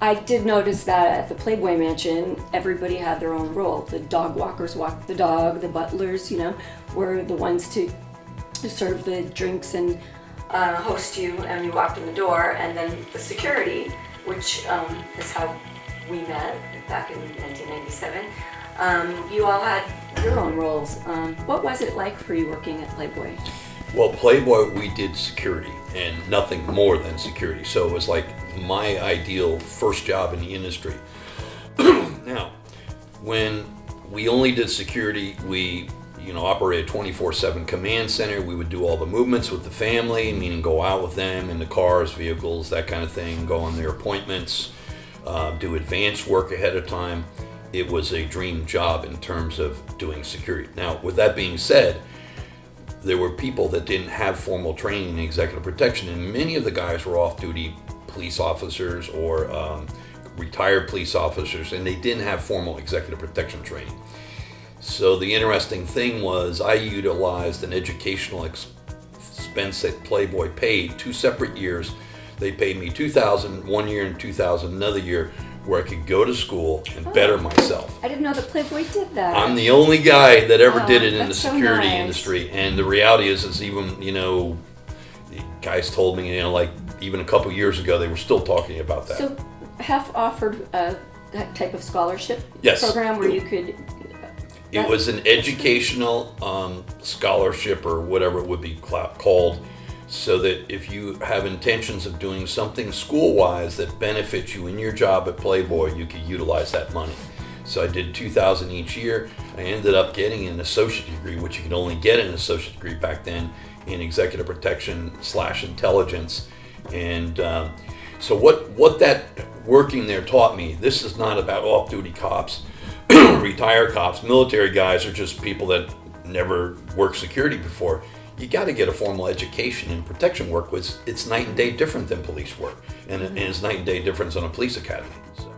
I did notice that at the Playboy Mansion, everybody had their own role. The dog walkers walked the dog, the butlers, were the ones to serve the drinks and host you, and you walked in the door, and then the security, which is how we met back in 1997. You all had your own roles. What was it like for you working at Playboy? Well, Playboy, we did security and nothing more than security. So it was like my ideal first job in the industry. Now, when we only did security, we operated 24/7 command center. We would do all the movements with the family, meaning go out with them in the cars, vehicles, that kind of thing, go on their appointments, do advanced work ahead of time. It was a dream job in terms of doing security. Now, with that being said, there were people that didn't have formal training in executive protection, and many of the guys were off-duty police officers or retired police officers, and they didn't have formal executive protection training. So the interesting thing was I utilized an educational expense that Playboy paid 2 separate years. They paid me $2,000 one year and $2,000 another year, where I could go to school and better myself. I didn't know that Playboy did that. I'm the only guy that ever did it in the so security nice. industry, and the reality is even the guys told me like even a couple years ago they were still talking about that. So HEF offered that type of scholarship Yes. program where you could... It was an educational scholarship or whatever it would be called, so that if you have intentions of doing something school-wise that benefits you in your job at Playboy, you could utilize that money. So I did $2,000 each year. I ended up getting an associate degree, which you could only get an associate degree back then in executive protection / intelligence. And so what that working there taught me, this is not about off-duty cops, retired cops. Military guys are just people that never worked security before. You got to get a formal education in protection work, which it's night and day different than police work, and it's night and day difference on a police academy. So.